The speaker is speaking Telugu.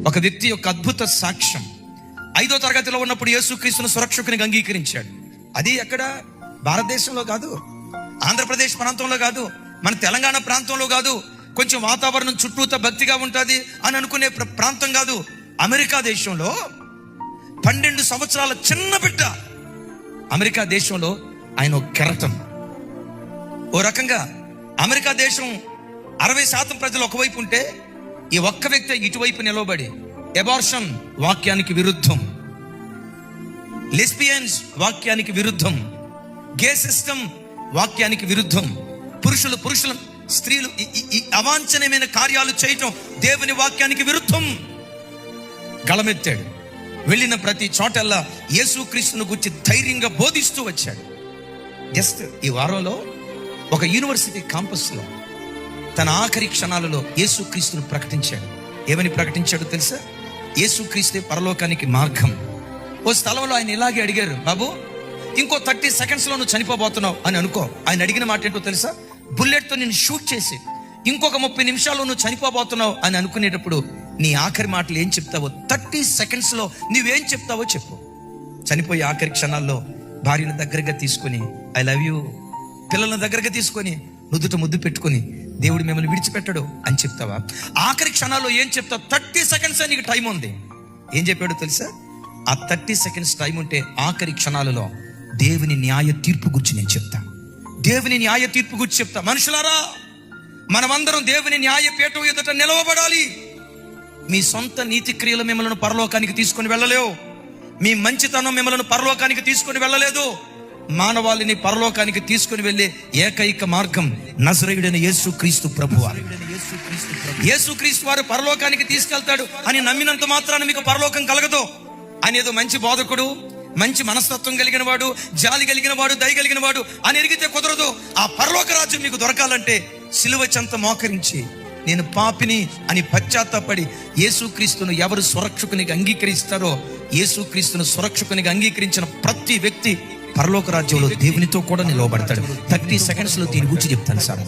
ఒక వ్యక్తి యొక్క అద్భుత సాక్ష్యం. 5వ తరగతిలో ఉన్నప్పుడు యేసుక్రీస్తును సురక్షకునిగా అంగీకరించాడు. అది ఎక్కడ? భారతదేశంలో కాదు, ఆంధ్రప్రదేశ్ ప్రాంతంలో కాదు, మన తెలంగాణ ప్రాంతంలో కాదు, కొంచెం వాతావరణం చుట్టూతో భక్తిగా ఉంటుంది అని అనుకునే ప్రాంతం కాదు. అమెరికా దేశంలో 12 సంవత్సరాల చిన్న బిడ్డ. అమెరికా దేశంలో ఆయన ఒక కెరటం. ఓ రకంగా అమెరికా దేశం 60% ప్రజలు ఒకవైపు ఉంటే, ఈ ఒక్క వ్యక్తి ఇటువైపు నిలవబడి ఎబార్షన్ వాక్యానికి విరుద్ధం, లెస్బియన్స్ వాక్యానికి విరుద్ధం, గే సిస్టమ్ వాక్యానికి విరుద్ధం, పురుషులు స్త్రీలు ఈ అవాంఛనీయమైన కార్యాలు చేయటం దేవుని వాక్యానికి విరుద్ధం గళమెత్తాడు. వెళ్ళిన ప్రతి చోటల్లా యేసుక్రీస్తును గురించి ధైర్యంగా బోధిస్తూ వచ్చాడు. జస్ట్ ఈ వారంలో ఒక యూనివర్సిటీ క్యాంపస్లో తన ఆఖరి క్షణాలలో యేసుక్రీస్తును ప్రకటించాడు. ఏమని ప్రకటించాడో తెలుసా? యేసుక్రీస్తే పరలోకానికి మార్గం. ఓ స్థలంలో ఆయన ఇలాగే అడిగారు, బాబు ఇంకో 30 సెకండ్స్లో నువ్వు చనిపోబోతున్నావు అని అనుకో. ఆయన అడిగిన మాట ఏంటో తెలుసా? బుల్లెట్తో నేను షూట్ చేసి ఇంకొక 30 నిమిషాల్లో నువ్వు చనిపోబోతున్నావు అని అనుకునేటప్పుడు నీ ఆఖరి మాటలు ఏం చెప్తావో, 30 సెకండ్స్లో నువ్వేం చెప్తావో చెప్పు. చనిపోయే ఆఖరి క్షణాల్లో భార్యను దగ్గరగా తీసుకొని ఐ లవ్ యూ, పిల్లలను దగ్గరగా తీసుకొని నుదుట ముద్దు పెట్టుకొని దేవుడు మిమ్మల్ని విడిచిపెట్టడు అని చెప్తావా? ఆఖరి క్షణాల్లో ఏం చెప్తావు? 30 సెకండ్స్ నీకు టైం ఉంది. ఏం చెప్పాడో తెలుసా? ఆ 30 సెకండ్స్ టైం ఉంటే ఆఖరి క్షణాలలో దేవుని న్యాయ తీర్పు గురించి నేను చెప్తా. దేవుని న్యాయ తీర్పు గురించి చెప్తా. మనుషులారా, మనమందరం దేవుని న్యాయ పీఠం ఎదుట నిలవబడాలి. మీ సొంత నీతి క్రియలు మిమ్మల్ని పరలోకానికి తీసుకొని వెళ్ళలేవు. మీ మంచితనం మిమ్మల్ని పరలోకానికి తీసుకొని వెళ్ళలేదు. మానవాళిని పరలోకానికి తీసుకుని వెళ్ళే ఏకైక మార్గం నజరేయుడైన యేసుక్రీస్తు ప్రభువారు. యేసుక్రీస్తు వారు పరలోకానికి తీసుకెళ్తాడు అని నమ్మినంత మాత్రాన మీకు పరలోకం కలగదు. ఆయన ఏదో మంచి బోధకుడు, మంచి మనస్తత్వం కలిగిన వాడు, జాలి కలిగిన వాడు, దయ కలిగిన వాడు అని ఎరిగితే కుదరదు. ఆ పరలోక రాజ్యం మీకు దొరకాలంటే సిలువ చెంత మోకరించి నేను పాపిని అని పశ్చాత్తాపడి యేసుక్రీస్తును ఎవరు సురక్షకునిగా అంగీకరిస్తారో, యేసుక్రీస్తును సురక్షకునిగా అంగీకరించిన ప్రతి వ్యక్తి పరలోక రాజ్యంలో దేవునితో కూడా నిలవబడతాడు. 30 సెకండ్స్లో దీని గురించి చెప్తాను సార్.